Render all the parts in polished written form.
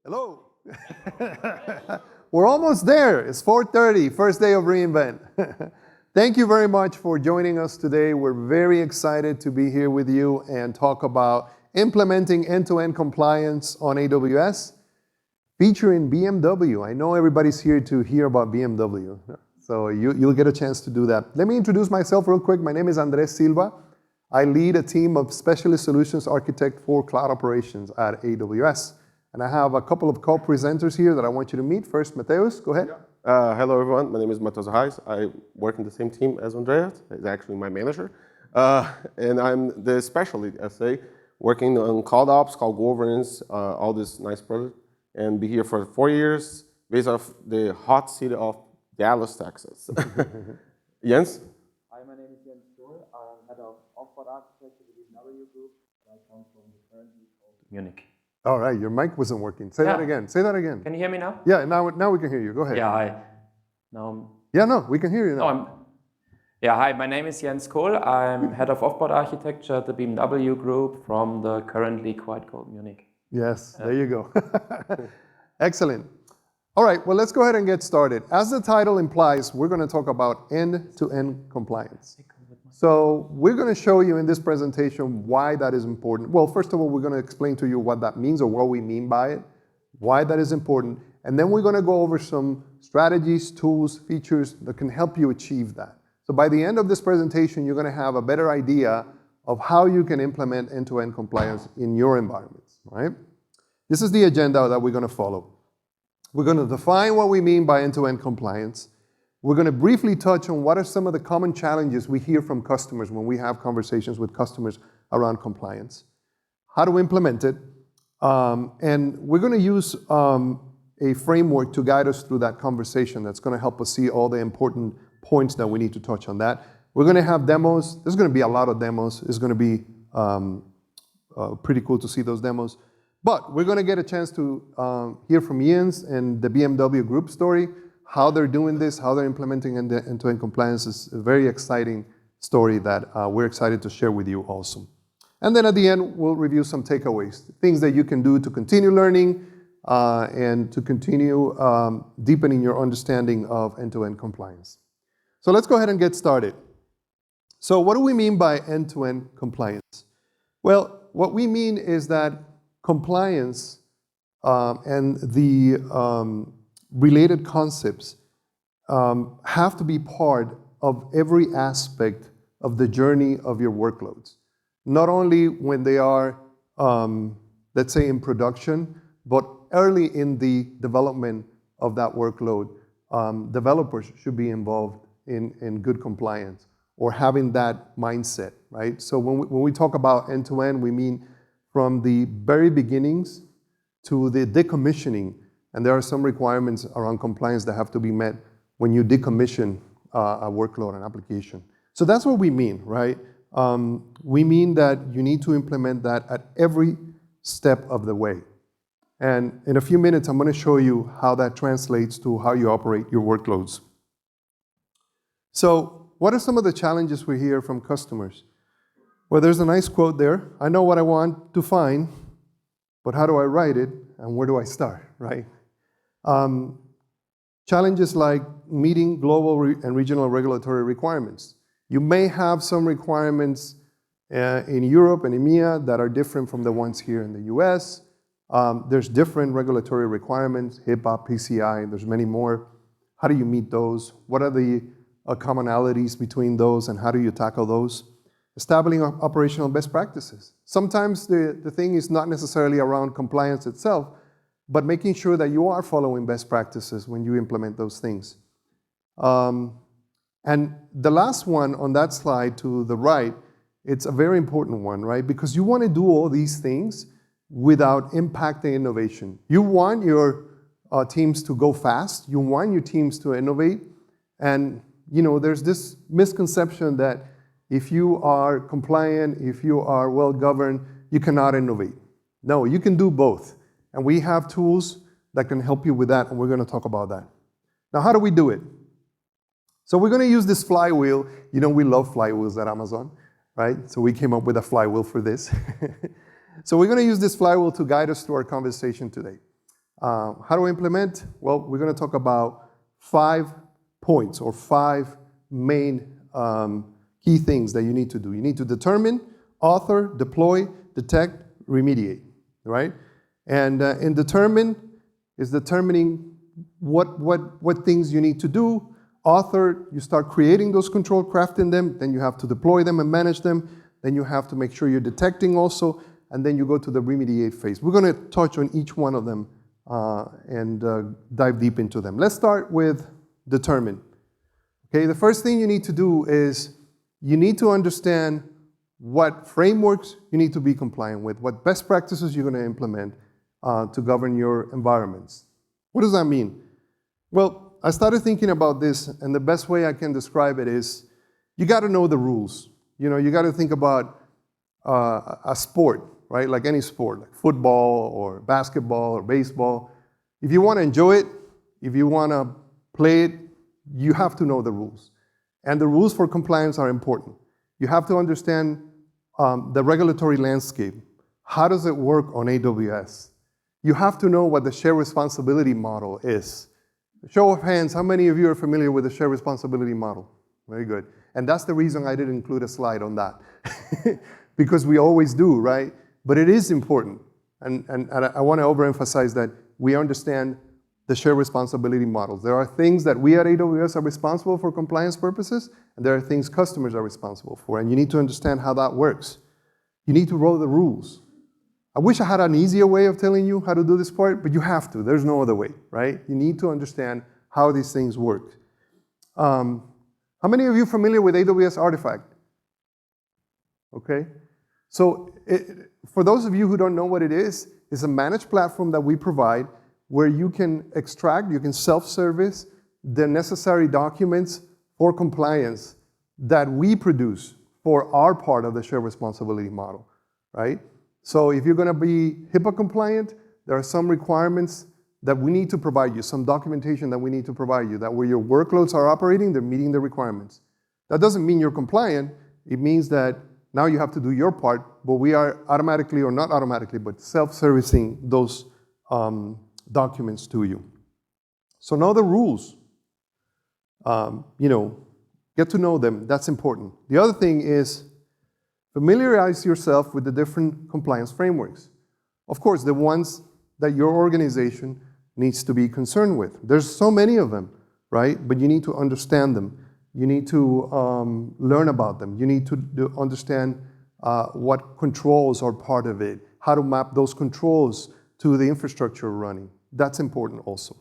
Hello. We're almost there. It's 4:30, first day of reInvent. Thank you very much for joining us today. We're very excited to be here with you and talk about implementing end-to-end compliance on AWS, featuring BMW. I know everybody's here to hear about BMW, so you'll get a chance to do that. Let me introduce myself real quick. My name is Andres Silva. I lead a team of specialist solutions architect for cloud operations at AWS. And I have a couple of co-presenters here that I want you to meet. First, Mateus, go ahead. Hello, everyone. My name is Mateus Reis. I work in the same team as Andreas. He's actually my manager. And I'm the specialist, SA, working on cloud ops, cloud governance, all this nice project. And be here for 4 years, based off the hot city of Dallas, Texas. Jens? Hi, my name is Jens Stoll. I'm head of offboard architecture at the BMW Group. I come from the currently called Munich. All right, your mic wasn't working. Say that again. Say that again. Can you hear me now? Yeah, now we can hear you. Go ahead. Yeah, hi. Now, yeah, no, we can hear you now. Hi, my name is Jens Kohl. I'm head of offboard architecture at the BMW Group from the currently quite cold Munich. Yes, there you go. Excellent. All right, well, let's go ahead and get started. As the title implies, we're going to talk about end-to-end compliance. So we're going to show you in this presentation why that is important. Well, first of all, we're going to explain to you what that means or what we mean by it, why that is important, and then we're going to go over some strategies, tools, features that can help you achieve that. So by the end of this presentation, you're going to have a better idea of how you can implement end-to-end compliance in your environments, right? This is the agenda that we're going to follow. We're going to define what we mean by end-to-end compliance. We're going to briefly touch on what are some of the common challenges we hear from customers when we have conversations with customers around compliance, how to implement it, and we're going to use a framework to guide us through that conversation that's going to help us see all the important points that we need to touch on that. We're going to have demos. There's going to be a lot of demos. It's going to be pretty cool to see those demos. But we're going to get a chance to hear from Jens and the BMW Group story, how they're doing this, how they're implementing end-to-end compliance. Is a very exciting story that we're excited to share with you also. And then at the end, we'll review some takeaways, things that you can do to continue learning and to continue deepening your understanding of end-to-end compliance. So let's go ahead and get started. So what do we mean by end-to-end compliance? Well, what we mean is that compliance and the related concepts have to be part of every aspect of the journey of your workloads. Not only when they are, let's say, in production, but early in the development of that workload, developers should be involved in good compliance or having that mindset, right? So when we talk about end-to-end, we mean from the very beginnings to the decommissioning. And there are some requirements around compliance that have to be met when you decommission a workload, an application. So that's what we mean, right? We mean that you need to implement that at every step of the way. And in a few minutes, I'm going to show you how that translates to how you operate your workloads. So what are some of the challenges we hear from customers? Well, there's a nice quote there. I know what I want to find, but how do I write it and where do I start, right? Challenges like meeting global and regional regulatory requirements. You may have some requirements in Europe and EMEA that are different from the ones here in the US. There's different regulatory requirements, HIPAA, PCI, there's many more. How do you meet those? What are the commonalities between those and how do you tackle those? Establishing operational best practices. Sometimes the thing is not necessarily around compliance itself, but making sure that you are following best practices when you implement those things. And the last one on that slide to the right, it's a very important one, right? Because you want to do all these things without impacting innovation. You want your teams to go fast. You want your teams to innovate. And there's this misconception that if you are compliant, if you are well-governed, you cannot innovate. No, you can do both. And we have tools that can help you with that, and we're going to talk about that. Now, how do we do it? So we're going to use this flywheel. We love flywheels at Amazon, right? So we came up with a flywheel for this. So we're going to use this flywheel to guide us through our conversation today. How do I implement? Well, we're going to talk about 5 points or 5 main key things that you need to do. You need to determine, author, deploy, detect, remediate, right? And in determine is determining what things you need to do. Author, you start creating those control, crafting them, then you have to deploy them and manage them, then you have to make sure you're detecting also, and then you go to the remediate phase. We're going to touch on each one of them and dive deep into them. Let's start with determine. Okay, the first thing you need to do is you need to understand what frameworks you need to be compliant with, what best practices you're going to implement to govern your environments. What does that mean? Well, I started thinking about this, and the best way I can describe it is you got to know the rules. You know, you got to think about a sport, right? Like any sport, like football or basketball or baseball. If you want to enjoy it, if you want to play it, you have to know the rules. And the rules for compliance are important. You have to understand the regulatory landscape. How does it work on AWS? You have to know what the shared responsibility model is. Show of hands, how many of you are familiar with the shared responsibility model? Very good. And that's the reason I didn't include a slide on that. Because we always do, right? But it is important. And I want to overemphasize that we understand the shared responsibility models. There are things that we at AWS are responsible for compliance purposes, and there are things customers are responsible for, and you need to understand how that works. You need to roll the rules. I wish I had an easier way of telling you how to do this part, but you have to. There's no other way, right? You need to understand how these things work. How many of you are familiar with AWS Artifact? Okay. So for those of you who don't know what it is, it's a managed platform that we provide where you can extract, you can self-service the necessary documents for compliance that we produce for our part of the shared responsibility model, right? So if you're going to be HIPAA compliant, there are some requirements that we need to provide you, some documentation that we need to provide you, that where your workloads are operating, they're meeting the requirements. That doesn't mean you're compliant. It means that now you have to do your part, but we are automatically, or not automatically, but self-servicing those documents to you. So know the rules. Get to know them. That's important. The other thing is familiarize yourself with the different compliance frameworks. Of course, the ones that your organization needs to be concerned with. There's so many of them, right? But you need to understand them. You need to learn about them. You need to understand what controls are part of it, how to map those controls to the infrastructure running. That's important also.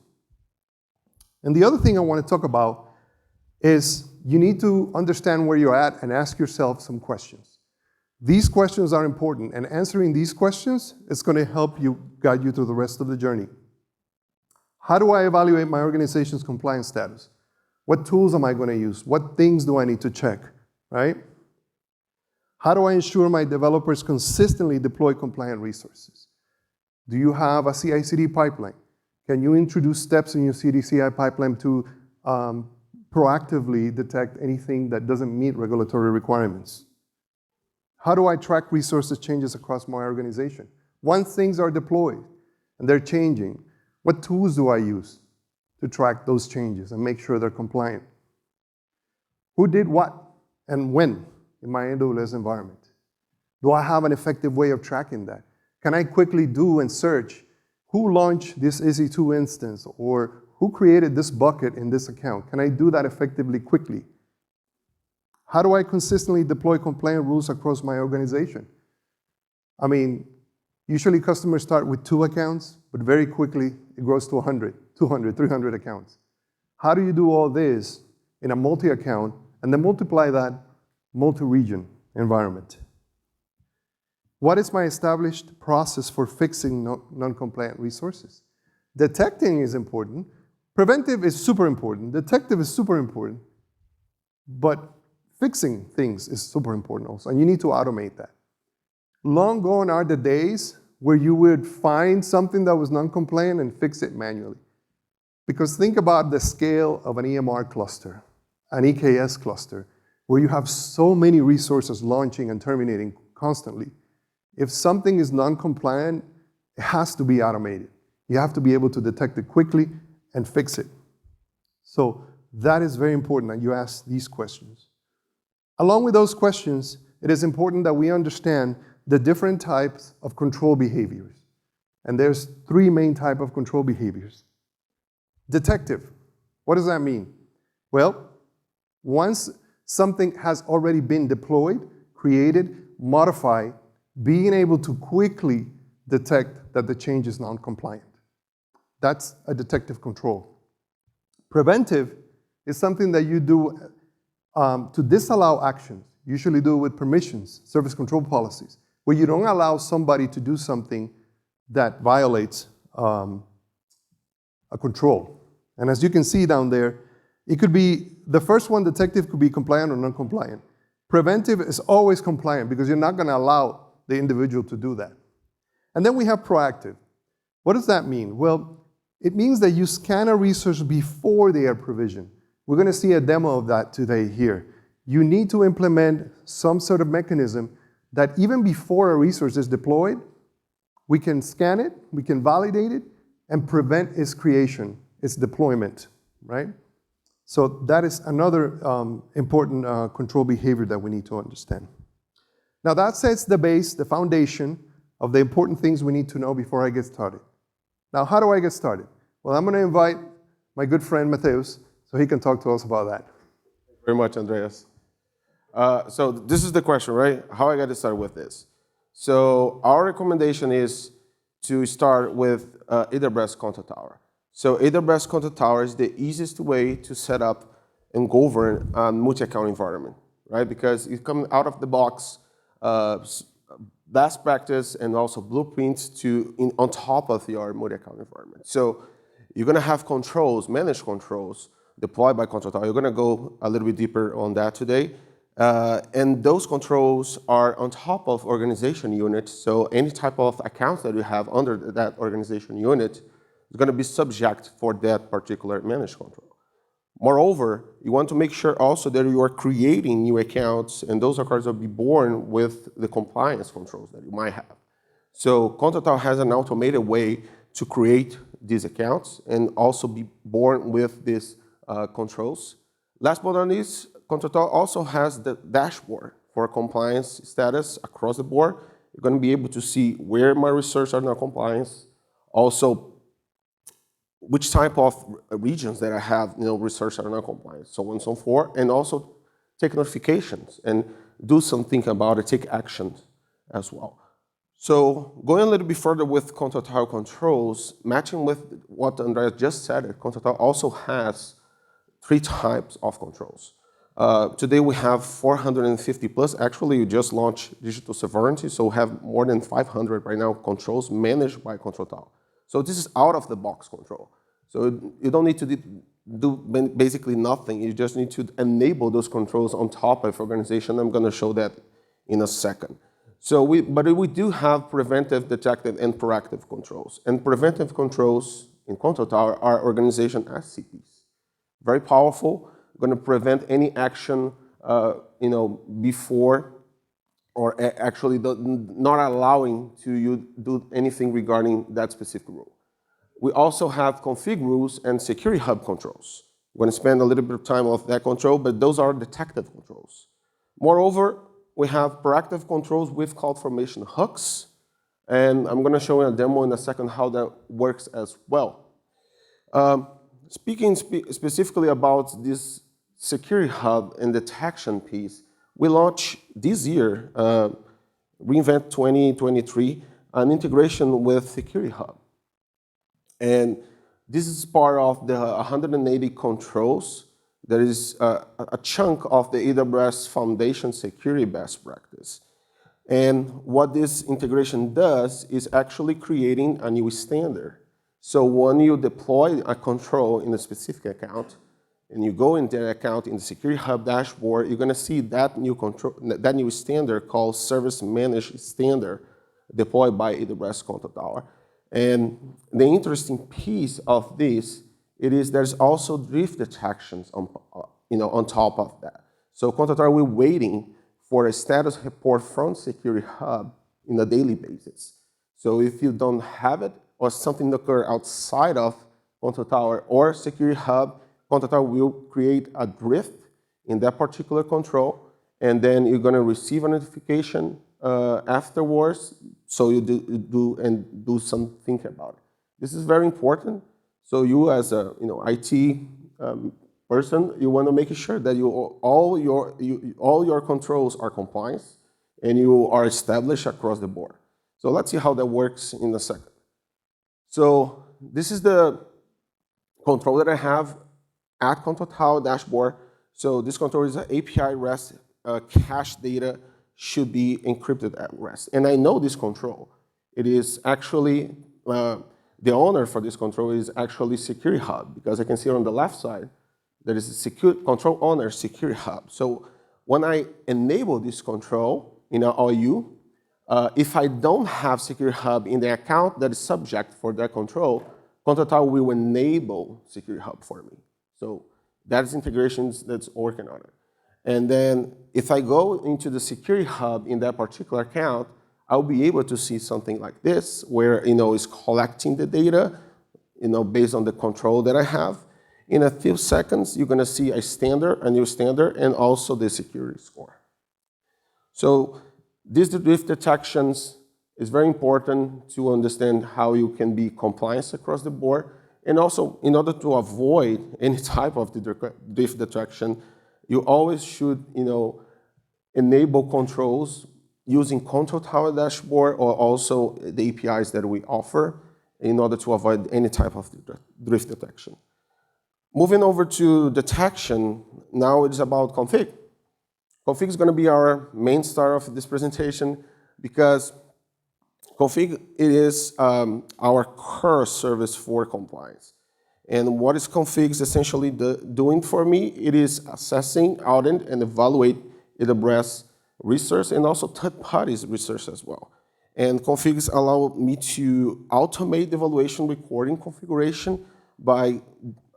And the other thing I want to talk about is you need to understand where you're at and ask yourself some questions. These questions are important, and answering these questions is going to help you guide you through the rest of the journey. How do I evaluate my organization's compliance status? What tools am I going to use? What things do I need to check, right? How do I ensure my developers consistently deploy compliant resources? Do you have a CI/CD pipeline? Can you introduce steps in your CI/CD pipeline to proactively detect anything that doesn't meet regulatory requirements? How do I track resources changes across my organization? Once things are deployed and they're changing, what tools do I use to track those changes and make sure they're compliant? Who did what and when in my AWS environment? Do I have an effective way of tracking that? Can I quickly do and search who launched this EC2 instance or who created this bucket in this account? Can I do that effectively quickly? How do I consistently deploy compliant rules across my organization? I mean, usually customers start with 2 accounts, but very quickly it grows to 100, 200, 300 accounts. How do you do all this in a multi-account and then multiply that multi-region environment? What is my established process for fixing non-compliant resources? Detecting is important. Preventive is super important. Detective is super important. But fixing things is super important also, and you need to automate that. Long gone are the days where you would find something that was non-compliant and fix it manually. Because think about the scale of an EMR cluster, an EKS cluster, where you have so many resources launching and terminating constantly. If something is non-compliant, it has to be automated. You have to be able to detect it quickly and fix it. So that is very important that you ask these questions. Along with those questions, it is important that we understand the different types of control behaviors. And there's three main types of control behaviors. Detective. What does that mean? Well, once something has already been deployed, created, modified, being able to quickly detect that the change is non-compliant. That's a detective control. Preventive is something that you do to disallow actions. You usually do it with permissions, service control policies, where you don't allow somebody to do something that violates a control. And as you can see down there, it could be, the first one, detective, could be compliant or non-compliant. Preventive is always compliant because you're not going to allow the individual to do that. And then we have proactive. What does that mean? Well, it means that you scan a resource before they are provisioned. We're going to see a demo of that today here. You need to implement some sort of mechanism that even before a resource is deployed, we can scan it, we can validate it, and prevent its creation, its deployment, right? So that is another important control behavior that we need to understand. Now that sets the base, the foundation of the important things we need to know before I get started. Now, how do I get started? Well, I'm going to invite my good friend Mateus so he can talk to us about that. Thank you very much, Andreas. So this is the question, right? How I got to start with this. So our recommendation is to start with AWS Control Tower. So AWS Control Tower is the easiest way to set up and govern a multi-account environment, right? Because it comes out of the box, best practice and also blueprints on top of your multi-account environment. So you're going to have controls, managed controls, deployed by Control Tower. You're going to go a little bit deeper on that today. And those controls are on top of organization units. So any type of accounts that you have under that organization unit is going to be subject for that particular managed control. Moreover, you want to make sure also that you are creating new accounts, and those accounts will be born with the compliance controls that you might have. So Control Tower has an automated way to create these accounts and also be born with these controls. Last but not least, Control Tower also has the dashboard for compliance status across the board. You're going to be able to see where my research are not compliance, also which type of regions that I have, research are not compliant, so on and so forth, and also take notifications and do something about it, take action as well. So going a little bit further with Control Tower controls, matching with what Andreas just said, Control Tower also has 3 types of controls. Today we have 450 plus. Actually, we just launched digital sovereignty, so we have more than 500 right now controls managed by Control Tower. So this is out-of-the-box control. So you don't need to do basically nothing. You just need to enable those controls on top of organization. I'm going to show that in a second. But we do have preventive, detective, and proactive controls. And preventive controls in Control Tower are organization SCPs. Very powerful. Going to prevent any action, before or actually not allowing you do anything regarding that specific rule. We also have config rules and Security Hub controls. We're going to spend a little bit of time on that control, but those are detective controls. Moreover, we have proactive controls with CloudFormation hooks, and I'm going to show you a demo in a second how that works as well. Speaking specifically about this Security Hub and detection piece, we launched this year, reInvent 2023, an integration with Security Hub. And this is part of the 180 controls. There is a chunk of the AWS Foundation security best practice. And what this integration does is actually creating a new standard. So when you deploy a control in a specific account, and you go into that account in the Security Hub dashboard, you're going to see that new control, that new standard called Service Managed Standard deployed by AWS Control Tower. And the interesting piece of this, there's also drift detections on top of that. So Control Tower, we're waiting for a status report from Security Hub on a daily basis. So if you don't have it, or something occur outside of Control Tower or Security Hub, Control Tower will create a drift in that particular control, and then you're going to receive a notification afterwards, so you do something about it. This is very important. So you, as a IT person, you want to make sure that all your controls are compliant and you are established across the board. So let's see how that works in a second. So this is the control that I have at Control Tower dashboard. So this control is an API REST cache data should be encrypted at rest. And I know this control. It is actually, the owner for this control is actually Security Hub, because I can see on the left side, there is a control owner Security Hub. So when I enable this control in our OU, if I don't have Security Hub in the account that is subject for that control, Control Tower will enable Security Hub for me. So that's integrations that's working on it. And then if I go into the Security Hub in that particular account, I'll be able to see something like this, where it's collecting the data, based on the control that I have. In a few seconds, you're going to see a new standard, and also the security score. So these drift detections is very important to understand how you can be compliant across the board. And also, in order to avoid any type of drift detection, you always should enable controls using Control Tower dashboard, or also the APIs that we offer, in order to avoid any type of drift detection. Moving over to detection, now it's about config. Config is going to be our main star of this presentation, because config it is our core service for compliance. And what is config essentially doing for me? It is assessing, audit, and evaluate AWS resource, and also third parties resource as well. And configs allow me to automate the evaluation recording configuration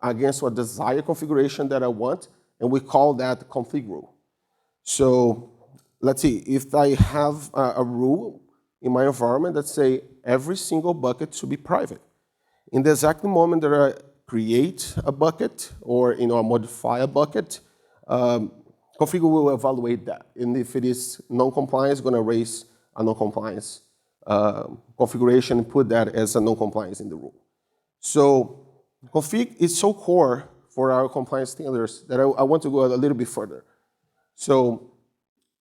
against a desired configuration that I want, and we call that config rule. So let's see, if I have a rule in my environment that say every single bucket should be private. In the exact moment that I create a bucket or modify a bucket, config will evaluate that. And if it is non-compliance, it's going to raise a non-compliance configuration and put that as a non-compliance in the rule. So config is so core for our compliance standards that I want to go a little bit further. So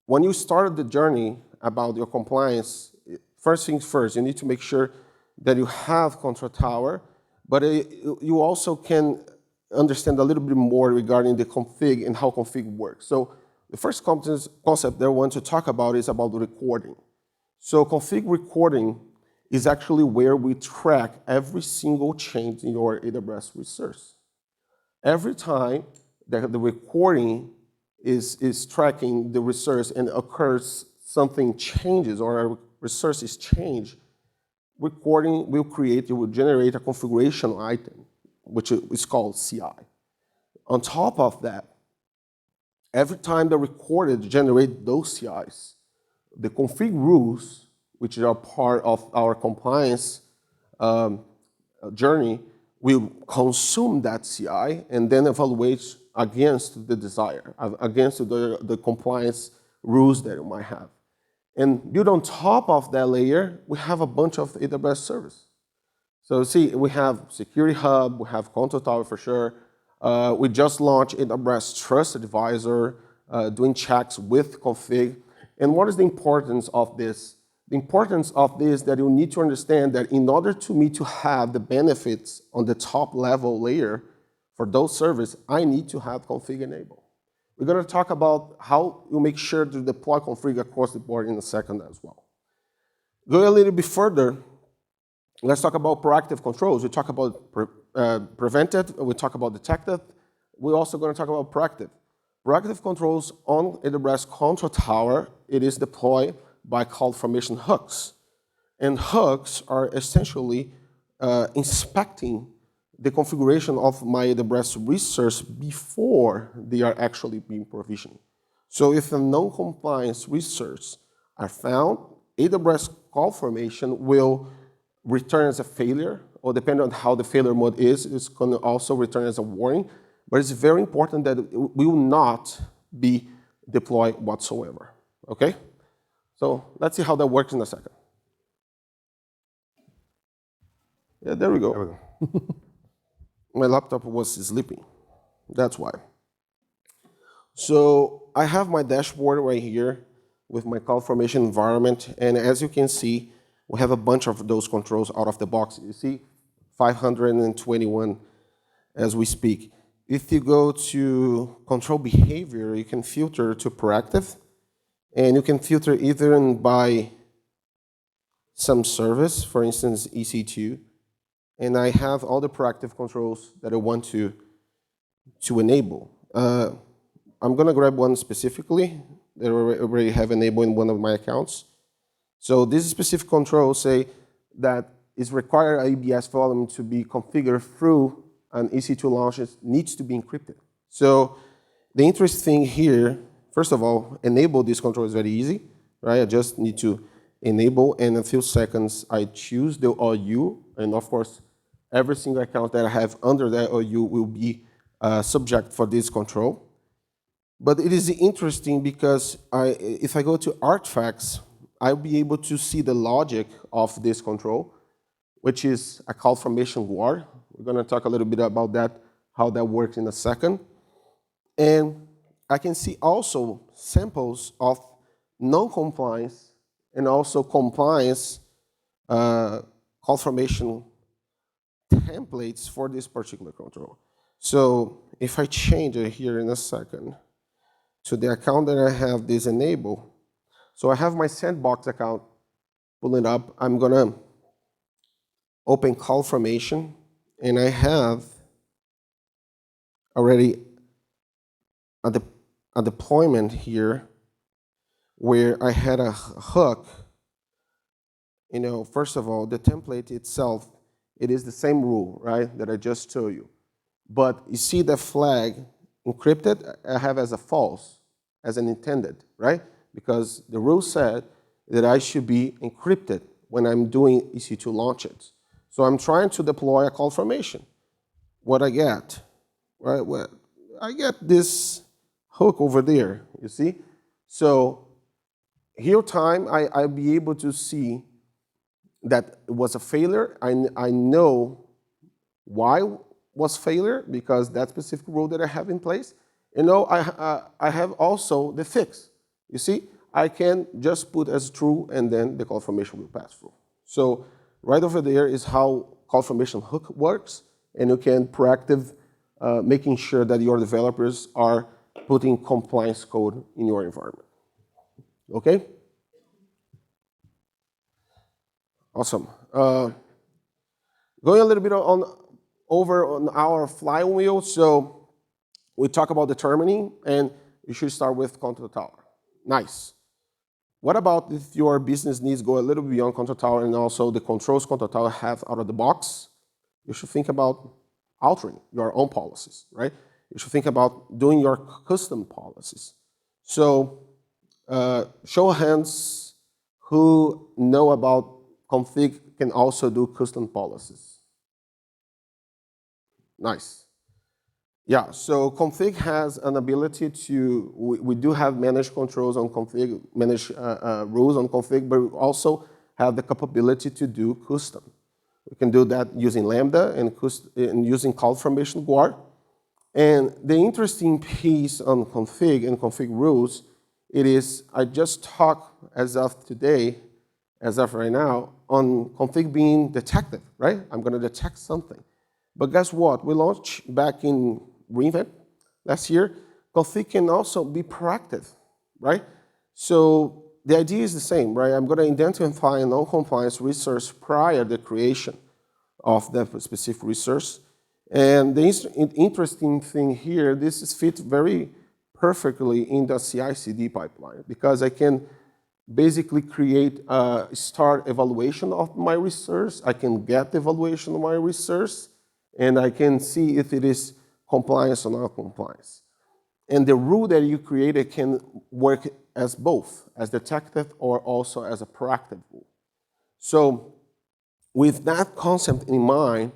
when you start the journey about your compliance, first things first, you need to make sure that you have Control Tower, but you also can understand a little bit more regarding the config and how config works. So the first concept that I want to talk about is about the recording. So config recording is actually where we track every single change in your AWS resource. Every time that the recording is tracking the resource and occurs something changes or a resource is changed, recording will generate a configuration item, which is called CI. On top of that, every time the recorded generate those CIs, the config rules, which are part of our compliance journey, will consume that CI and then evaluate against the desire, against the compliance rules that you might have. And built on top of that layer, we have a bunch of AWS service. So see, we have Security Hub, we have Control Tower for sure. We just launched AWS Trust Advisor, doing checks with config. And what is the importance of this? The importance of this is that you need to understand that in order to me to have the benefits on the top level layer for those services, I need to have config enabled. We're going to talk about how you make sure to deploy config across the board in a second as well. Going a little bit further, let's talk about proactive controls. We talk about preventive, we talk about detective. We're also going to talk about proactive. Proactive controls on AWS Control Tower, it is deployed by CloudFormation hooks. And hooks are essentially inspecting the configuration of my AWS resource before they are actually being provisioned. So if a non-compliance resource are found, AWS CloudFormation will return as a failure, or depending on how the failure mode is, it's going to also return as a warning. But it's very important that it will not be deployed whatsoever. Okay? So let's see how that works in a second. Yeah, there we go. There we go. My laptop was sleeping. That's why. So I have my dashboard right here with my CloudFormation environment. And as you can see, we have a bunch of those controls out of the box. You see 521 as we speak. If you go to control behavior, you can filter to proactive. And you can filter either by some service, for instance, EC2. And I have all the proactive controls that I want to enable. I'm going to grab one specifically that I already have enabled in one of my accounts. So this specific control say that it's required AWS volume to be configured through an EC2 launch. It needs to be encrypted. So the interesting thing here, first of all, enable this control is very easy, right? I just need to enable, and in a few seconds, I choose the OU, and of course, every single account that I have under that OU will be subject for this control. But it is interesting because if I go to artifacts, I'll be able to see the logic of this control, which is a CloudFormation guard. We're going to talk a little bit about that, how that works in a second. And I can see also samples of non-compliance and also compliance CloudFormation templates for this particular control. So if I change it here in a second to the account that I have this enabled, so I have my sandbox account, pull it up. I'm going to open CloudFormation, and I have already a deployment here where I had a hook. You know, first of all, the template itself, it is the same rule, right, that I just told you. But you see the flag encrypted, I have as a false, as an intended, right? Because the rule said that I should be encrypted when I'm doing EC2 launches. So I'm trying to deploy a CloudFormation. What I get, right? Well, I get this hook over there, you see? So real time, I'll be able to see that it was a failure. I know why was failure, because that specific rule that I have in place. You know, I have also the fix. You see, I can just put as true, and then the CloudFormation will pass through. So right over there is how CloudFormation hook works, and you can proactive making sure that your developers are putting compliance code in your environment. Okay? Awesome. Going a little bit over on our flywheel. So we talk about determining, and you should start with Control Tower. Nice. What about if your business needs go a little beyond Control Tower and also the controls Control Tower have out of the box? You should think about altering your own policies, right? You should think about doing your custom policies. So show of hands who know about config can also do custom policies. Nice. Yeah, so config has an ability to, we do have managed controls on config, manage rules on config, but we also have the capability to do custom. We can do that using Lambda and using CloudFormation guard. And the interesting piece on config and config rules, it is, I just talk as of today, as of right now, on config being detective, right? I'm going to detect something. But guess what? We launched back in reInvent last year. Config can also be proactive, right? So the idea is the same, right? I'm going to identify a non-compliance resource prior to the creation of that specific resource. And the interesting thing here, this is fit very perfectly in the CI/CD pipeline, because I can basically create a start evaluation of my resource. I can get the evaluation of my resource, and I can see if it is compliance or not compliance. And the rule that you created can work as both, as detective or also as a proactive rule. So with that concept in mind,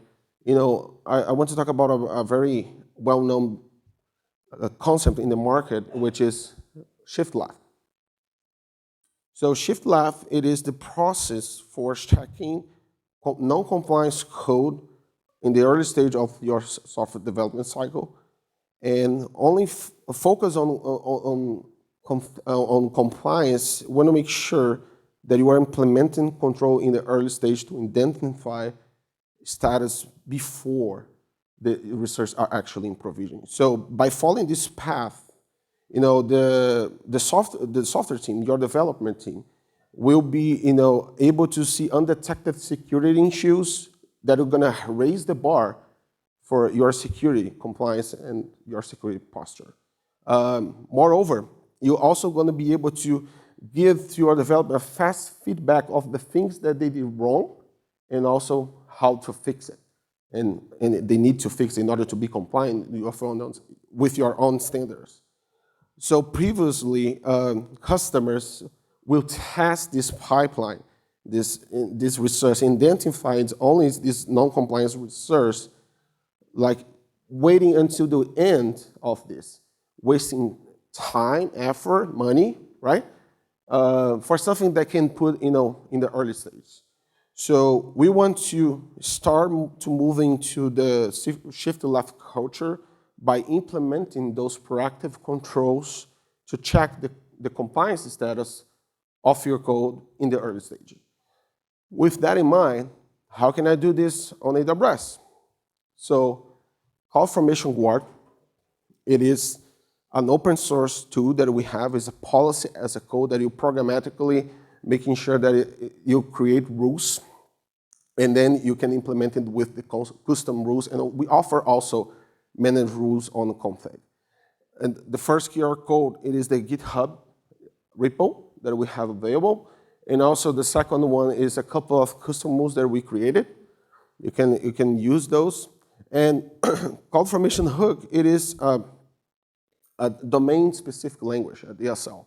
I want to talk about a very well-known concept in the market, which is shift left. So shift left, it is the process for checking non-compliance code in the early stage of your software development cycle, and only focus on compliance. You want to make sure that you are implementing control in the early stage to identify status before the resources are actually in provision. So by following this path, the software team, your development team, will be able to see undetected security issues that are going to raise the bar for your security compliance and your security posture. Moreover, you're also going to be able to give to your developer fast feedback of the things that they did wrong and also how to fix it. And they need to fix in order to be compliant with your own standards. So previously, customers will test this pipeline, this resource, identifies only this non-compliance resource, like waiting until the end of this, wasting time, effort, money, right? For something that can put in the early stage. So we want to start to moving to the shift left culture by implementing those proactive controls to check the compliance status of your code in the early stage. With that in mind, how can I do this on AWS? So CloudFormation Guard, it is an open source tool that we have. It's a policy as a code that you programmatically making sure that you create rules, and then you can implement it with the custom rules. And we offer also managed rules on config. And the first QR code, it is the GitHub repo that we have available. And also the second one is a couple of custom rules that we created. You can use those. And CloudFormation Hook, it is a domain-specific language, a DSL,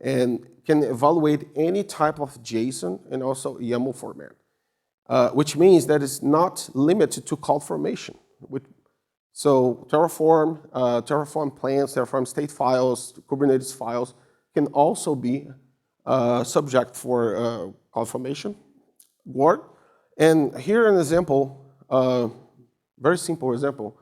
and can evaluate any type of JSON and also YAML format, which means that it's not limited to CloudFormation. So Terraform plans, Terraform state files, Kubernetes files can also be subject for CloudFormation Guard. And here an example, very simple example,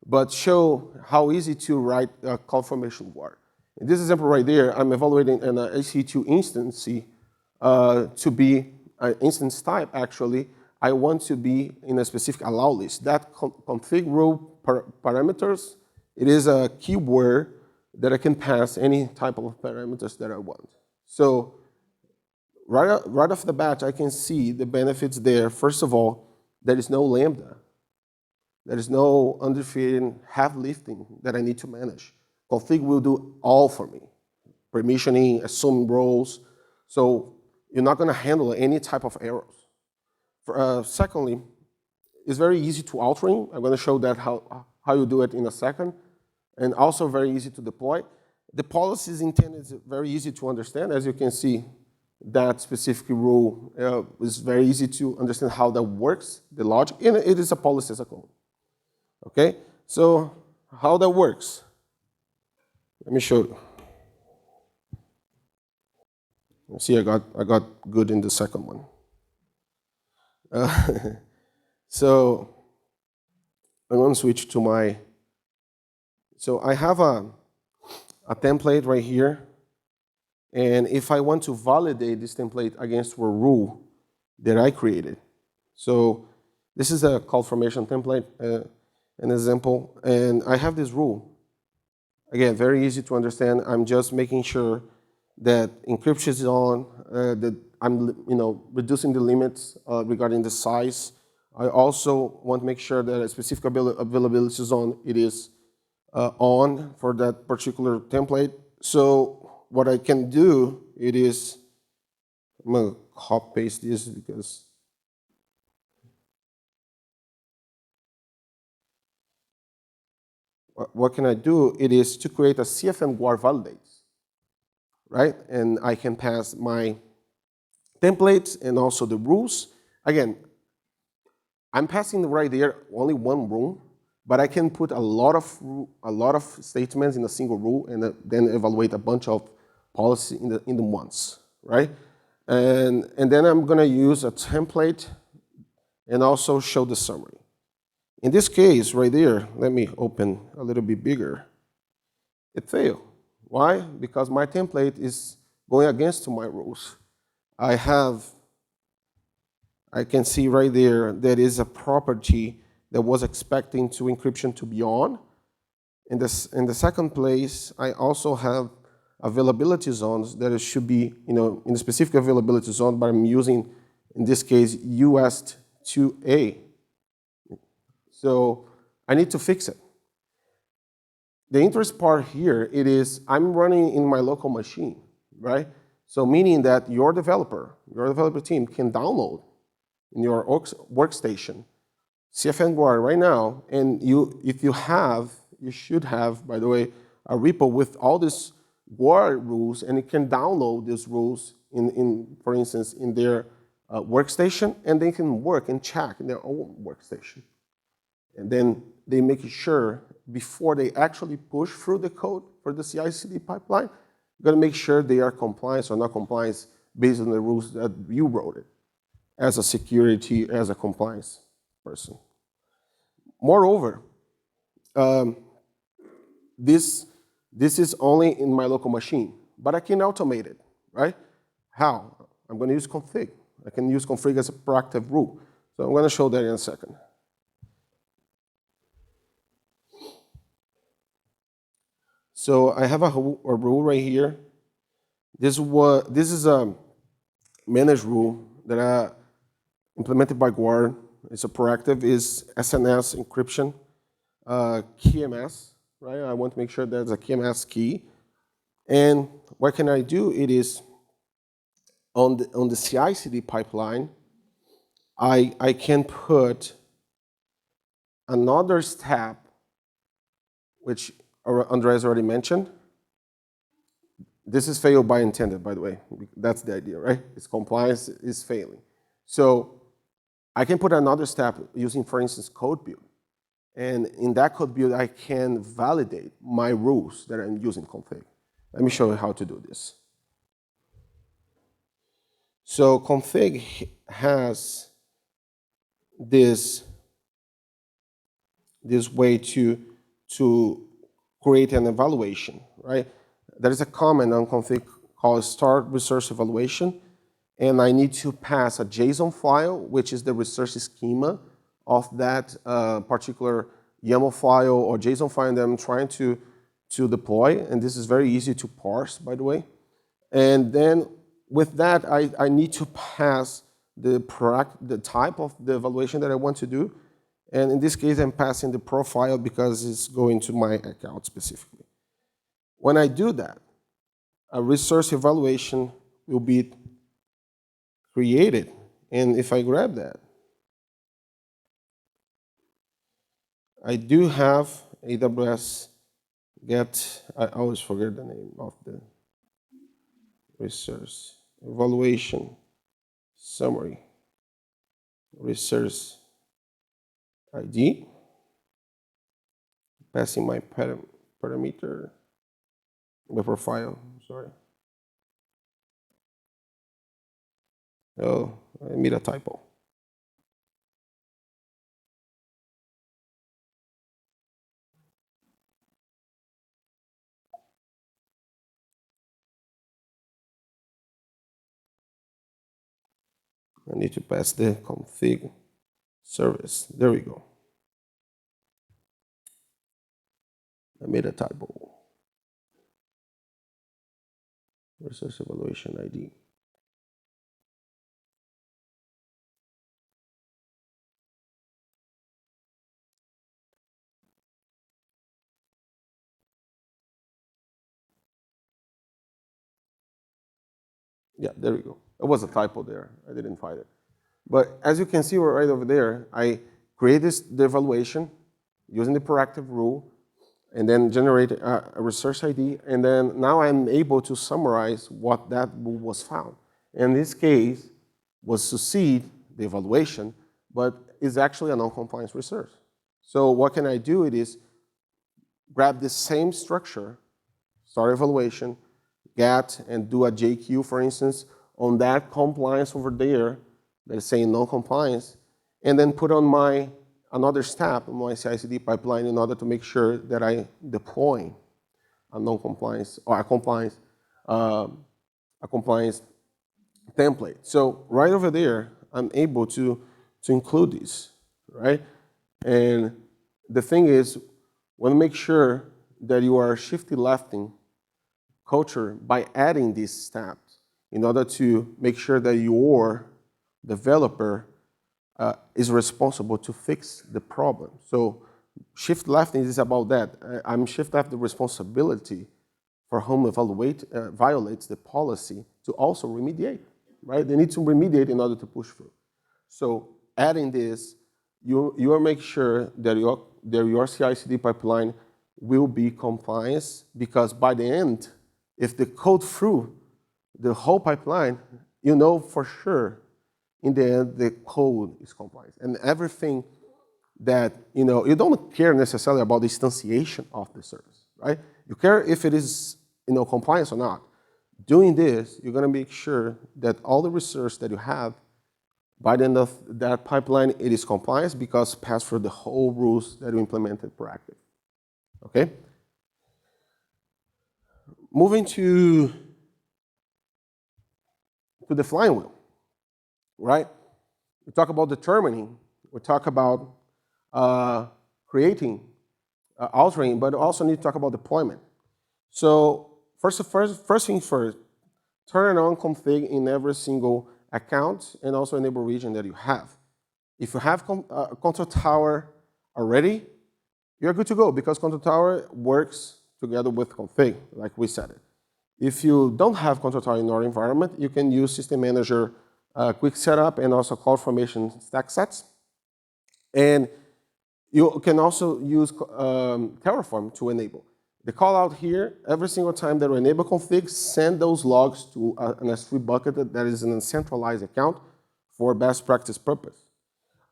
but show how easy to write a CloudFormation Guard. In this example right there, I'm evaluating an EC2 instance to be an instance type, actually. I want to be in a specific allow list. That config rule parameters, it is a keyword that I can pass any type of parameters that I want. So right off the bat, I can see the benefits there. First of all, there is no Lambda. There is no underfitting, heavy lifting that I need to manage. Config will do all for me. Permissioning, assuming roles. So you're not going to handle any type of errors. Secondly, it's very easy to altering. I'm going to show that how you do it in a second. And also very easy to deploy. The policies intended is very easy to understand. As you can see, that specific rule is very easy to understand how that works, the logic, and it is a policy as a code. Okay, so how that works? Let me show you. See, I got good in the second one. So I'm going to switch to my. So I have a template right here, and if I want to validate this template against a rule that I created, so this is a CloudFormation template. An example, and I have this rule. Again, very easy to understand. I'm just making sure that encryption is on, that I'm reducing the limits regarding the size. I also want to make sure that a specific availability is on. It is on for that particular template. So what I can do, it is, I'm going to copy paste this because what can I do? It is to create a CFM guard validates, right? And I can pass my templates and also the rules. Again, I'm passing right there only one rule, but I can put a lot of statements in a single rule and then evaluate a bunch of policy in the once, right? And then I'm going to use a template and also show the summary. In this case, right there, let me open a little bit bigger. It failed. Why? Because my template is going against my rules. I can see right there is a property that was expecting to encryption to be on. In the second place, I also have availability zones that it should be, in a specific availability zone, but I'm using, in this case, US 2A. So I need to fix it. The interest part here, it is I'm running in my local machine, right? So meaning that your developer team can download in your workstation CFN Guard right now, and if you should have, by the way, a repo with all these Guard rules, and it can download these rules for instance, in their workstation, and they can work and check in their own workstation. And then they make sure, before they actually push through the code for the CI/CD pipeline, you're going to make sure they are compliant or not compliant based on the rules that you wrote it as a security, as a compliance person. Moreover, this is only in my local machine, but I can automate it, right? How? I'm going to use config. I can use config as a proactive rule. So I'm going to show that in a second. So I have a rule right here. This is a managed rule that I implemented by Guard. It's a proactive, is SNS encryption, KMS, right? I want to make sure there's a KMS key. And what can I do? It is on the CI/CD pipeline, I can put another step, which Andreas already mentioned. This is failed by intended, by the way. That's the idea, right? It's compliance is failing. So I can put another step using, for instance, code build. And in that code build, I can validate my rules that I'm using config. Let me show you how to do this. So config has this way to create an evaluation, right? There is a comment on config called start resource evaluation, and I need to pass a JSON file, which is the resource schema of that particular YAML file or JSON file that I'm trying to deploy, and this is very easy to parse, by the way. And then with that, I need to pass the type of the evaluation that I want to do, and in this case, I'm passing the profile because it's going to my account specifically. When I do that, a resource evaluation will be created, and if I grab that, I do have AWS get, I always forget the name of the resource evaluation summary, resource ID, passing my parameter, the profile, sorry. Oh, I made a typo. I need to pass the config service. There we go. I made a typo. Resource evaluation ID. Yeah, there we go. It was a typo there. I didn't find it. But as you can see right over there, I created the evaluation using the proactive rule, and then generate a resource ID, and then now I'm able to summarize what that rule was found. In this case, was succeed the evaluation, but it's actually a non-compliance resource. So what can I do? It is grab the same structure, start evaluation, get and do a JQ, for instance, on that compliance over there that is saying non-compliance, and then put on my another step in my CI/CD pipeline in order to make sure that I deploy a non-compliance or a compliance template. So right over there, I'm able to include this, right? And the thing is, want to make sure that you are shifting lefting culture by adding these steps in order to make sure that your developer is responsible to fix the problem. So shift left is about that. I'm shift left the responsibility for whom violates the policy to also remediate, right? They need to remediate in order to push through. So adding this, you will make sure that your CI/CD pipeline will be compliance, because by the end, if the code through the whole pipeline, you know for sure in the end the code is compliant. And everything that, you don't care necessarily about the instantiation of the service, right? You care if it is, compliance or not. Doing this, you're gonna make sure that all the resource that you have, by the end of that pipeline, it is compliance because pass through the whole rules that you implemented proactive, okay? Moving to the flying wheel, right? We talk about determining, we talk about creating, altering, but also need to talk about deployment. So first thing first, turn on config in every single account and also enable region that you have. If you have Control Tower already, you're good to go because Control Tower works together with config, like we said it. If you don't have Control Tower in your environment, you can use System Manager quick setup and also CloudFormation stack sets. And you can also use Terraform to enable. The call out here, every single time that you enable config, send those logs to an S3 bucket that is in a centralized account for best practice purpose.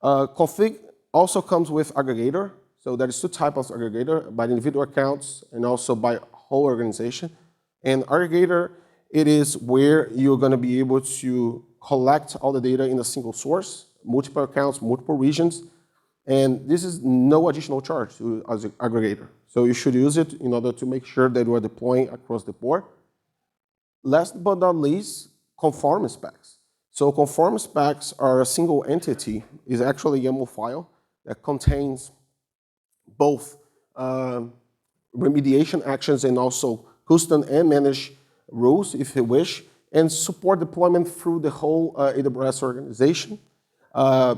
Config also comes with aggregator. So there is two types of aggregator, by individual accounts and also by whole organization. And aggregator, it is where you're going to be able to collect all the data in a single source, multiple accounts, multiple regions. And this is no additional charge as an aggregator. So you should use it in order to make sure that you are deploying across the board. Last but not least, conformance specs. So conformance specs are a single entity, is actually a YAML file that contains both remediation actions and also custom and managed rules, if you wish, and support deployment through the whole AWS organization.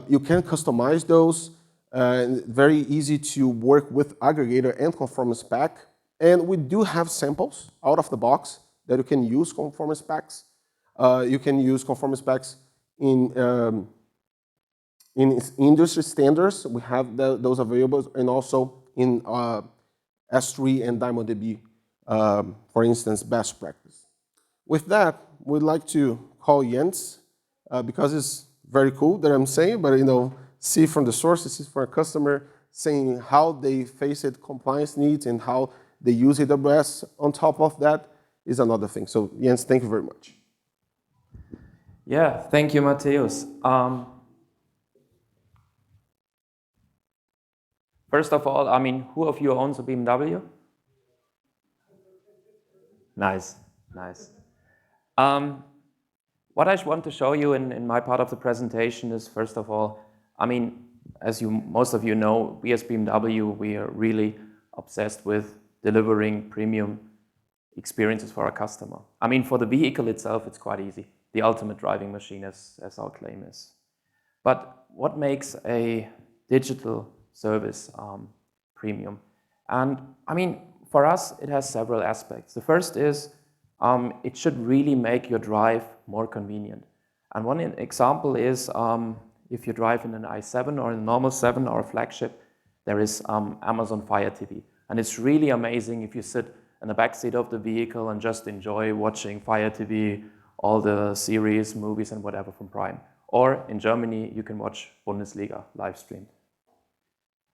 You can customize those. Very easy to work with aggregator and conformance spec. And we do have samples out of the box that you can use conformance specs. You can use conformance specs in industry standards. We have those available, and also in S3 and DynamoDB, for instance, best practice. With that, we'd like to call Jens, because it's very cool that I'm saying, but see from the sources, see from a customer, saying how they face it, compliance needs, and how they use AWS on top of that is another thing. So Jens, thank you very much. Yeah, thank you, Mateus. First of all, who of you owns a BMW? Nice, nice. What I want to show you in my part of the presentation is, first of all, as most of you know, we as BMW, we are really obsessed with delivering premium experiences for our customer. For the vehicle itself, it's quite easy. The ultimate driving machine, as our claim is. But what makes a digital service premium? And for us, it has several aspects. The first is it should really make your drive more convenient. And one example is if you drive in an i7 or a normal 7 or a flagship, there is Amazon Fire TV. And it's really amazing if you sit in the backseat of the vehicle and just enjoy watching Fire TV, all the series, movies, and whatever from Prime. or in Germany, you can watch Bundesliga live streamed.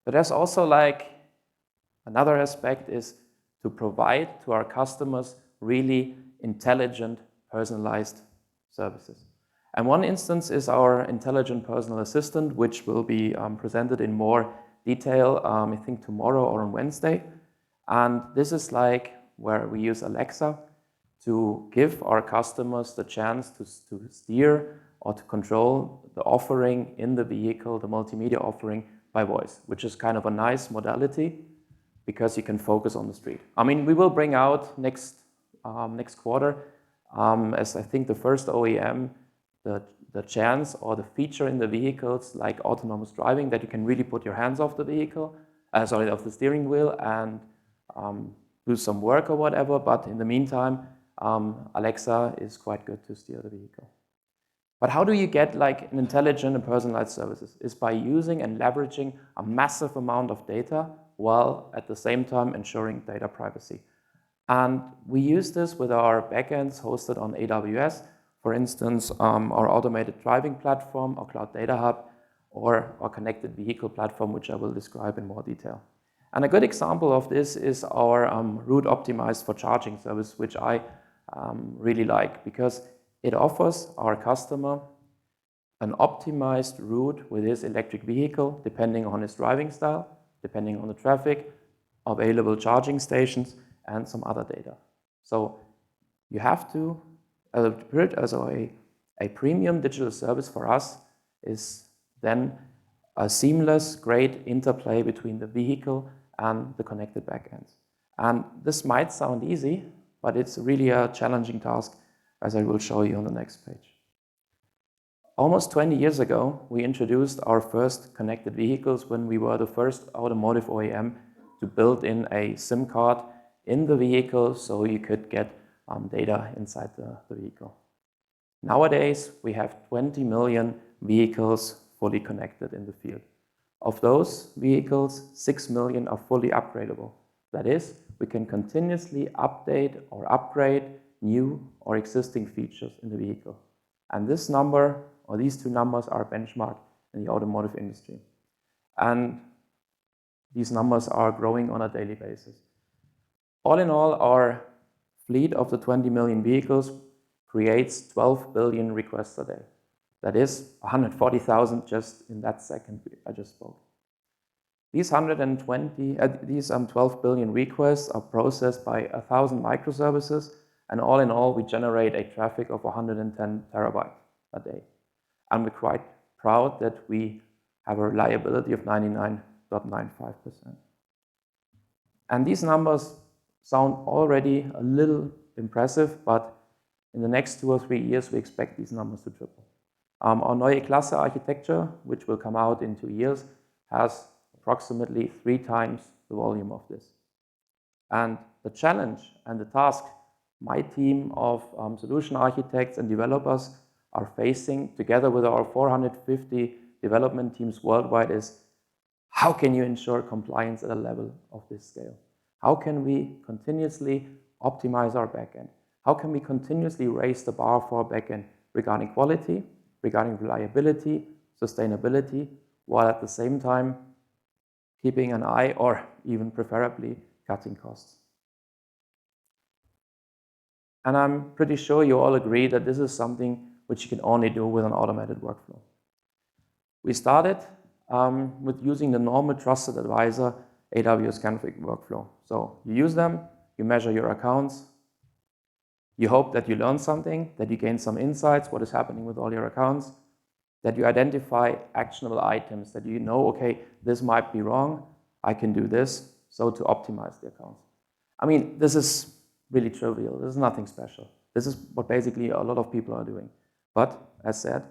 But there's also like another aspect is to provide to our customers really intelligent, personalized services. And one instance is our intelligent personal assistant, which will be presented in more detail, I think tomorrow or on Wednesday. And this is like where we use Alexa to give our customers the chance to steer or to control the offering in the vehicle, the multimedia offering by voice, which is kind of a nice modality because you can focus on the street. I mean, we will bring out next quarter, as I think the first OEM, the chance or the feature in the vehicles like autonomous driving that you can really put your hands off the vehicle, off the steering wheel and do some work or whatever. But in the meantime, Alexa is quite good to steer the vehicle. But how do you get like an intelligent and personalized services? Is by using and leveraging a massive amount of data while at the same time ensuring data privacy. And we use this with our backends hosted on AWS. For instance, our automated driving platform, our Cloud Data Hub, or our connected vehicle platform, which I will describe in more detail. And a good example of this is our route optimized for charging service, which I really like because it offers our customer an optimized route with his electric vehicle, depending on his driving style, depending on the traffic, available charging stations, and some other data. So you have to put it as a premium digital service for us is then a seamless, great interplay between the vehicle and the connected backends. And this might sound easy, but it's really a challenging task, as I will show you on the next page. Almost 20 years ago, we introduced our first connected vehicles when we were the first automotive OEM to build in a SIM card in the vehicle so you could get data inside the vehicle. Nowadays, we have 20 million vehicles fully connected in the field. Of those vehicles, 6 million are fully upgradable. That is, we can continuously update or upgrade new or existing features in the vehicle. And this number, or these two numbers, are benchmarked in the automotive industry. And these numbers are growing on a daily basis. All in all, our fleet of the 20 million vehicles creates 12 billion requests a day. That is 140,000 just in that second I just spoke. These 12 billion requests are processed by 1,000 microservices, and all in all, we generate a traffic of 110 terabytes a day. And we're quite proud that we have a reliability of 99.95%. And these numbers sound already a little impressive, but in the next 2 or 3 years, we expect these numbers to triple. Our Neue Klasse architecture, which will come out in 2 years, has approximately 3 times the volume of this. And the challenge and the task my team of solution architects and developers are facing together with our 450 development teams worldwide is how can you ensure compliance at a level of this scale? How can we continuously optimize our backend? How can we continuously raise the bar for our backend regarding quality, regarding reliability, sustainability, while at the same time keeping an eye or even preferably cutting costs? And I'm pretty sure you all agree that this is something which you can only do with an automated workflow. We started with using the normal trusted advisor AWS Config workflow. So you use them, you measure your accounts, you hope that you learn something, that you gain some insights, what is happening with all your accounts, that you identify actionable items, that you know, okay, this might be wrong, I can do this, so to optimize the accounts. I mean, this is really trivial, this is nothing special. This is what basically a lot of people are doing. But, as said,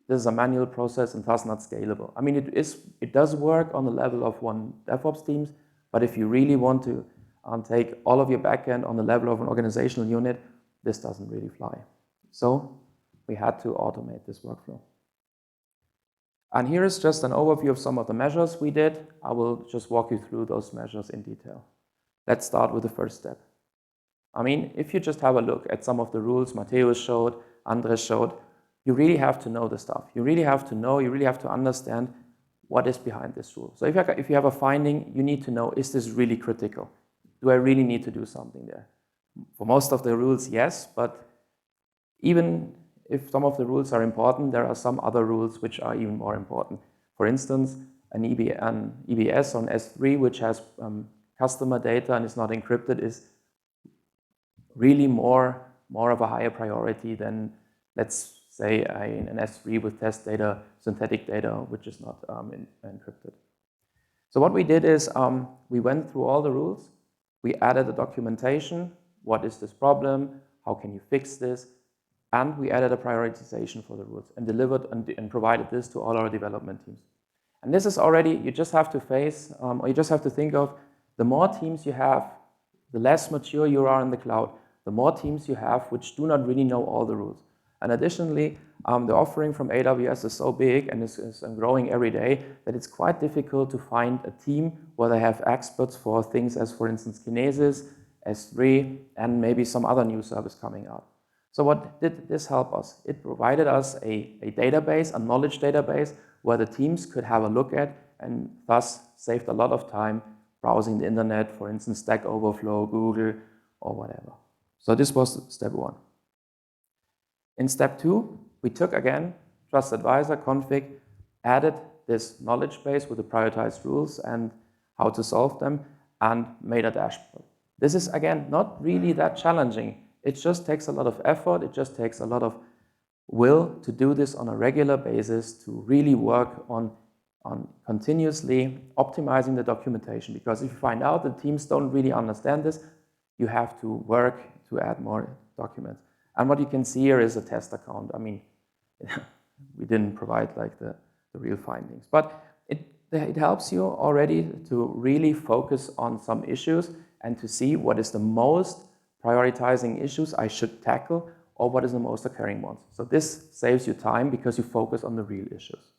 this is a manual process and thus not scalable. I mean, it does work on the level of one DevOps teams, but if you really want to take all of your backend on the level of an organizational unit, this doesn't really fly. So we had to automate this workflow. And here is just an overview of some of the measures we did. I will just walk you through those measures in detail. Let's start with the first step. I mean, if you just have a look at some of the rules Matthäus showed, Andres showed, you really have to know the stuff. You really have to know, you really have to understand what is behind this rule. So if you have a finding, you need to know, is this really critical? Do I really need to do something there? For most of the rules, yes, but even if some of the rules are important, there are some other rules which are even more important. For instance, an EBS or an S3, which has customer data and is not encrypted, is really more of a higher priority than, let's say, an S3 with test data, synthetic data, which is not encrypted. So what we did is we went through all the rules. We added the documentation. What is this problem? How can you fix this? And we added a prioritization for the rules and delivered and provided this to all our development teams. And this is already, you just have to face, or you just have to think of, the more teams you have, the less mature you are in the cloud, the more teams you have which do not really know all the rules. And additionally, the offering from AWS is so big and is growing every day that it's quite difficult to find a team where they have experts for things as, for instance, Kinesis, S3, and maybe some other new service coming out. So what did this help us? It provided us a database, a knowledge database, where the teams could have a look at and thus saved a lot of time browsing the internet, for instance, Stack Overflow, Google, or whatever. So this was step one. In step two, we took again Trust Advisor, Config, added this knowledge base with the prioritized rules and how to solve them, and made a dashboard. This is, again, not really that challenging. It just takes a lot of effort. It just takes a lot of will to do this on a regular basis, to really work on continuously optimizing the documentation. Because if you find out that teams don't really understand this, you have to work to add more documents. And what you can see here is a test account. I mean, we didn't provide like the real findings, but it helps you already to really focus on some issues and to see what is the most prioritizing issues I should tackle, or what is the most occurring ones. So this saves you time because you focus on the real issues.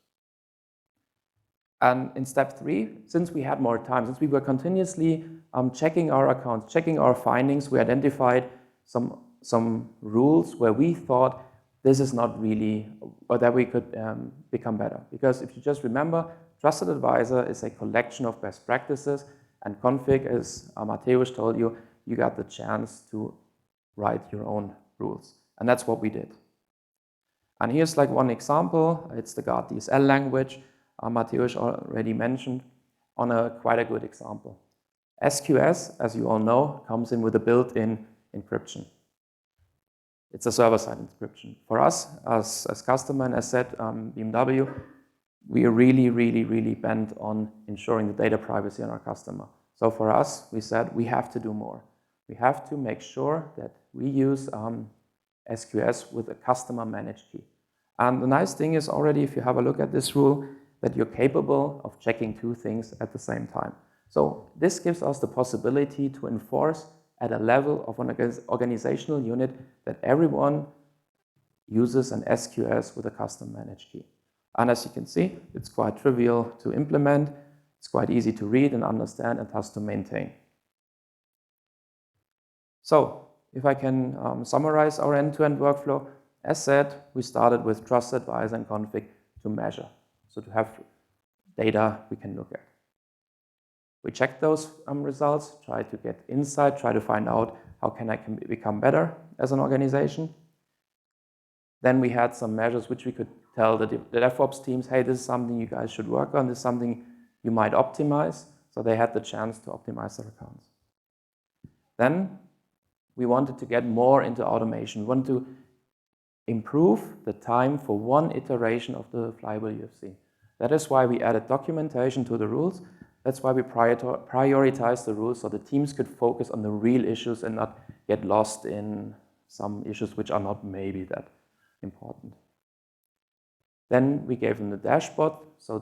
And in step three, since we had more time, since we were continuously checking our accounts, checking our findings, we identified some rules where we thought this is not really, or that we could become better. Because if you just remember, Trusted Advisor is a collection of best practices, and Config, as Mateusz told you, you got the chance to write your own rules. And that's what we did. And here's like one example. It's the Guard DSL language. Mateusz already mentioned on quite a good example. SQS, as you all know, comes in with a built-in encryption. It's a server-side encryption. For us, as customer and as said, BMW, we are really bent on ensuring the data privacy on our customer. So for us, we said we have to do more. We have to make sure that we use SQS with a customer managed key. And the nice thing is already, if you have a look at this rule, that you're capable of checking two things at the same time. So this gives us the possibility to enforce at a level of an organizational unit that everyone uses an SQS with a custom managed key. And as you can see, it's quite trivial to implement. It's quite easy to read and understand and thus to maintain. So if I can summarize our end-to-end workflow, as said, we started with Trust Advisor and Config to measure. So to have data we can look at. We checked those results, try to get insight, try to find out how can I become better as an organization. Then we had some measures which we could tell the DevOps teams, hey, this is something you guys should work on, this is something you might optimize. So they had the chance to optimize their accounts. Then we wanted to get more into automation. We wanted to improve the time for one iteration of the flywheel you've seen. That is why we added documentation to the rules. That's why we prioritized the rules so the teams could focus on the real issues and not get lost in some issues which are not maybe that important. Then we gave them the dashboard so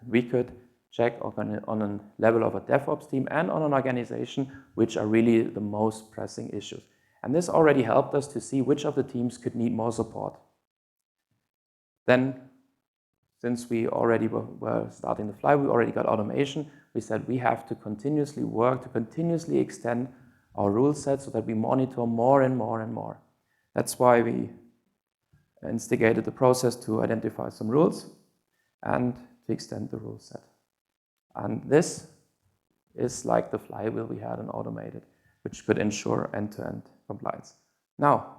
we could check on a level of a DevOps team and on an organization which are really the most pressing issues. And this already helped us to see which of the teams could need more support. Then, since we already were starting the flywheel, we already got automation, we said we have to continuously work to continuously extend our rule set so that we monitor more and more and more. That's why we instigated the process to identify some rules and to extend the rule set. And this is like the flywheel we had in automated, which could ensure end-to-end compliance. Now,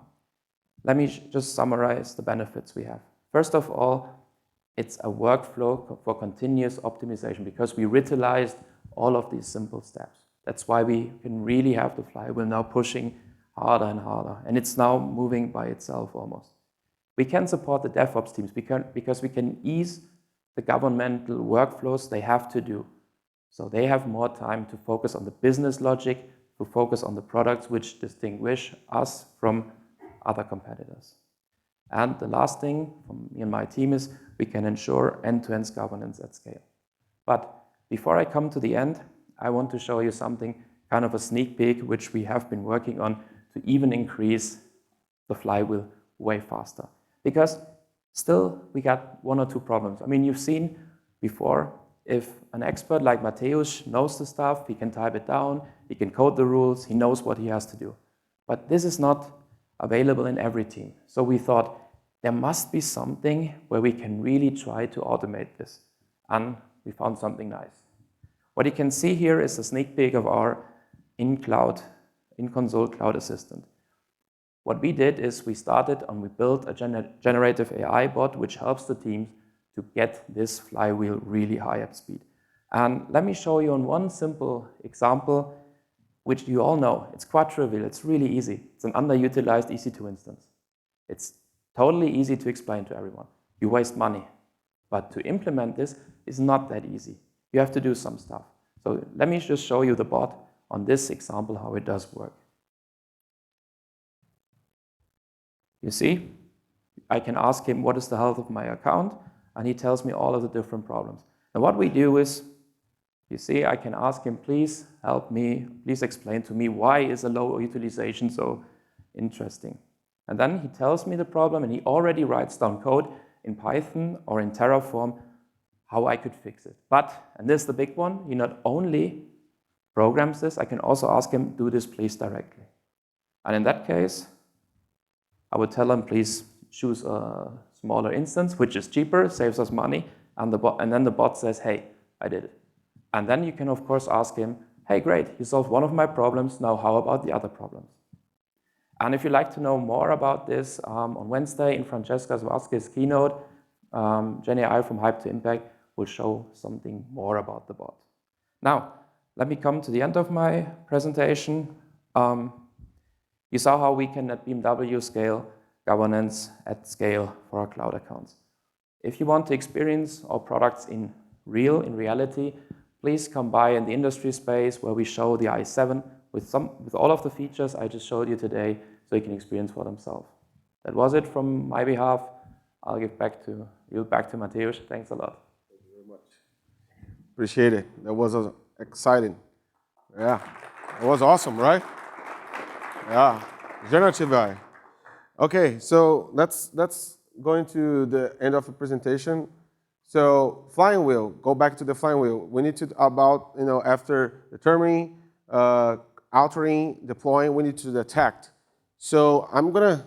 let me just summarize the benefits we have. First of all, it's a workflow for continuous optimization because we ritualized all of these simple steps. That's why we can really have the flywheel now pushing harder and harder, and it's now moving by itself almost. We can support the DevOps teams because we can ease the governmental workflows they have to do. So they have more time to focus on the business logic, to focus on the products which distinguish us from other competitors. And the last thing from me and my team is we can ensure end-to-end governance at scale. But before I come to the end, I want to show you something, kind of a sneak peek, which we have been working on to even increase the flywheel way faster. Because still, we got one or two problems. I mean, you've seen before, if an expert like Mateusz knows the stuff, he can type it down, he can code the rules, he knows what he has to do. But this is not available in every team. So we thought there must be something where we can really try to automate this. And we found something nice. What you can see here is a sneak peek of our in-console cloud assistant. What we did is we started and we built a generative AI bot which helps the teams to get this flywheel really high at speed. And let me show you on one simple example, which you all know. It's quite trivial, it's really easy. It's an underutilized EC2 instance. It's totally easy to explain to everyone. You waste money. But to implement this is not that easy. You have to do some stuff. So let me just show you the bot on this example, how it does work. You see, I can ask him what is the health of my account, and he tells me all of the different problems. And what we do is, you see, I can ask him, please help me, please explain to me why is a low utilization so interesting. And then he tells me the problem, and he already writes down code in Python or in Terraform how I could fix it. But, and this is the big one, he not only programs this, I can also ask him, do this please directly. And in that case, I would tell him, please choose a smaller instance, which is cheaper, saves us money, and then the bot says, hey, I did it. And then you can, of course, ask him, hey, great, you solved one of my problems, now how about the other problems? And if you'd like to know more about this, on Wednesday in Francesca Vasquez's keynote, GenAI from Hype to Impact will show something more about the bot. Now, let me come to the end of my presentation. You saw how we can at BMW scale governance at scale for our cloud accounts. If you want to experience our products in reality, please come by in the industry space where we show the i7 with all of the features I just showed you today, so you can experience for themselves. That was it from my behalf. I'll give back to Mateusz. Thanks a lot. Thank you very much. Appreciate it. That was exciting. Yeah, it was awesome, right? Yeah, generative AI. Okay, so let's go into the end of the presentation. So flying wheel, go back to the flying wheel. We need to about, after determining, altering, deploying, we need to detect. So I'm gonna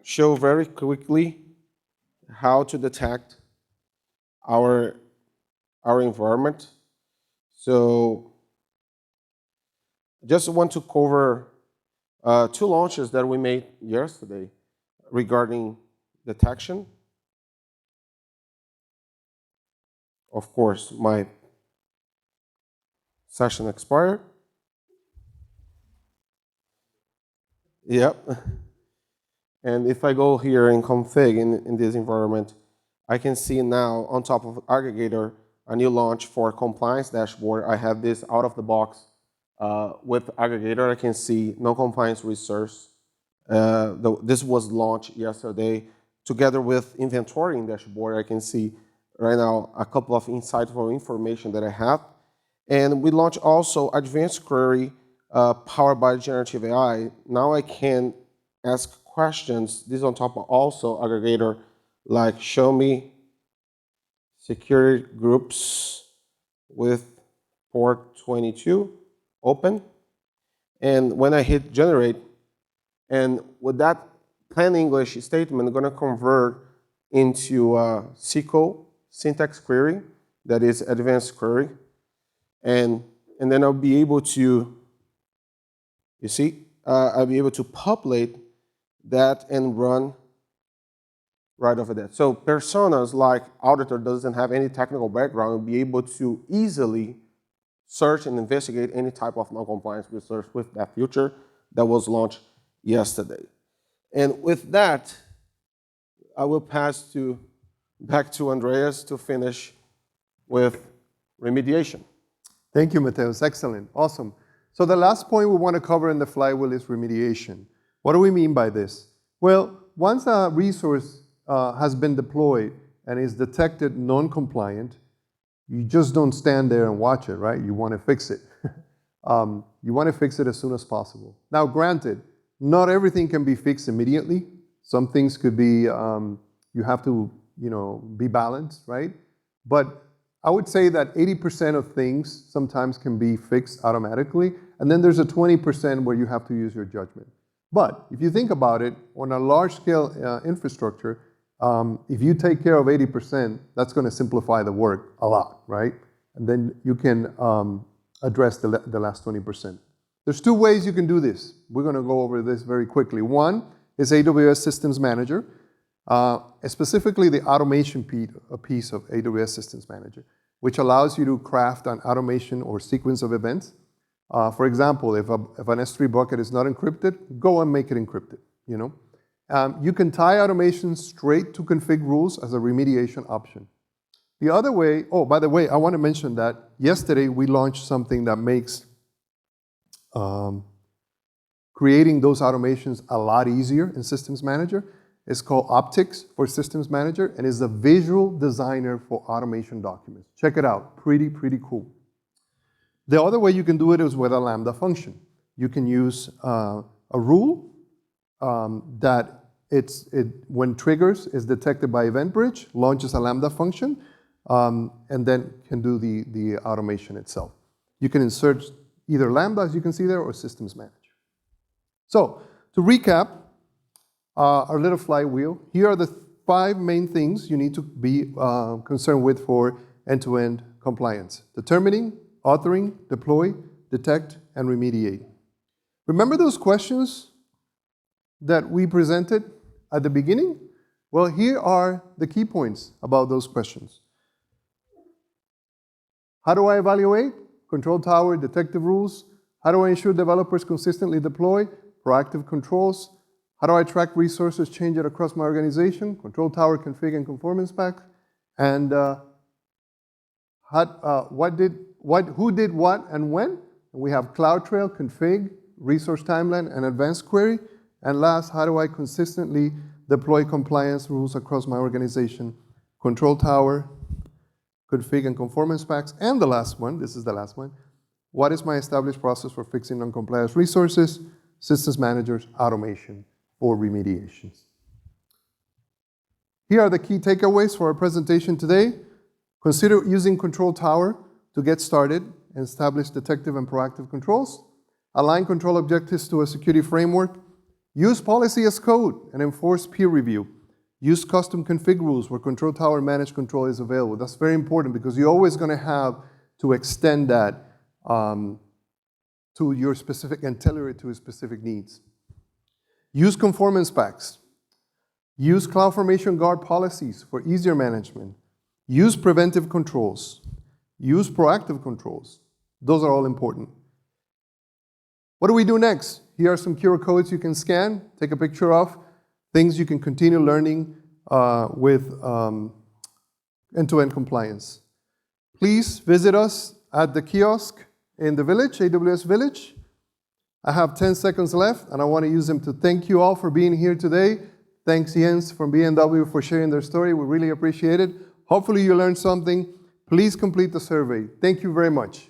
show very quickly how to detect our environment. So just want to cover two launches that we made yesterday regarding detection. Of course, my session expired. Yep. And if I go here in config in this environment, I can see now on top of aggregator a new launch for compliance dashboard. I have this out of the box with aggregator. I can see non-compliance resource. This was launched yesterday together with inventorying dashboard. I can see right now a couple of insightful information that I have. And we launched also advanced query powered by generative AI. Now I can ask questions. This is on top of also aggregator, like show me security groups with port 22 open. And when I hit generate, and with that plain English statement going to convert into a SQL syntax query that is advanced query. And then I'll be able to, you see, I'll be able to populate that and run right over there. So personas like auditor doesn't have any technical background will be able to easily search and investigate any type of non-compliance research with that feature that was launched yesterday. And with that, I will pass back to Andreas to finish with remediation. Thank you, Mateus. Excellent. Awesome. So the last point we want to cover in the flywheel is remediation. What do we mean by this? Well, once a resource has been deployed and is detected non-compliant, you just don't stand there and watch it, right? You want to fix it. You want to fix it as soon as possible. Now, granted, not everything can be fixed immediately. Some things could be, you have to, be balanced, right? But I would say that 80% of things sometimes can be fixed automatically, and then there's a 20% where you have to use your judgment. But if you think about it, on a large-scale infrastructure, if you take care of 80%, that's going to simplify the work a lot, right? And then you can address the last 20%. There's two ways you can do this. We're going to go over this very quickly. One is AWS Systems Manager, specifically the automation piece of AWS Systems Manager, which allows you to craft an automation or sequence of events. For example, if an S3 bucket is not encrypted, go and make it encrypted, You can tie automation straight to config rules as a remediation option. The other way, oh, by the way, I want to mention that yesterday we launched something that makes creating those automations a lot easier in Systems Manager. It's called Optics for Systems Manager, and is a visual designer for automation documents. Check it out, pretty cool. The other way you can do it is with a Lambda function. You can use a rule that when triggers is detected by EventBridge, launches a Lambda function, and then can do the automation itself. You can insert either Lambda, as you can see there, or Systems Manager. So, to recap our little flywheel, here are the 5 main things you need to be concerned with for end-to-end compliance: determining, authoring, deploy, detect, and remediate. Remember those questions that we presented at the beginning? Well, here are the key points about those questions. How do I evaluate? Control Tower, detective rules. How do I ensure developers consistently deploy? Proactive controls. How do I track resources, change it across my organization? Control Tower, config, and conformance pack. And who did what and when? And we have CloudTrail, config, resource timeline, and advanced query. And last, how do I consistently deploy compliance rules across my organization? Control Tower, config, and conformance packs. And the last one, this is the last one, what is my established process for fixing non-compliance resources? Systems Manager's automation for remediations. Here are the key takeaways for our presentation today. Consider using Control Tower to get started and establish detective and proactive controls. Align control objectives to a security framework. Use policy as code and enforce peer review. Use custom config rules where Control Tower managed control is available. That's very important because you're always going to have to extend that to your specific and tailor it to your specific needs. Use conformance packs. Use CloudFormation guard policies for easier management. Use preventive controls. Use proactive controls. Those are all important. What do we do next? Here are some QR codes you can scan, take a picture of, things you can continue learning with end-to-end compliance. Please visit us at the kiosk in the village, AWS Village. I have 10 seconds left, and I want to use them to thank you all for being here today. Thanks, Jens from BMW, for sharing their story. We really appreciate it. Hopefully you learned something. Please complete the survey. Thank you very much.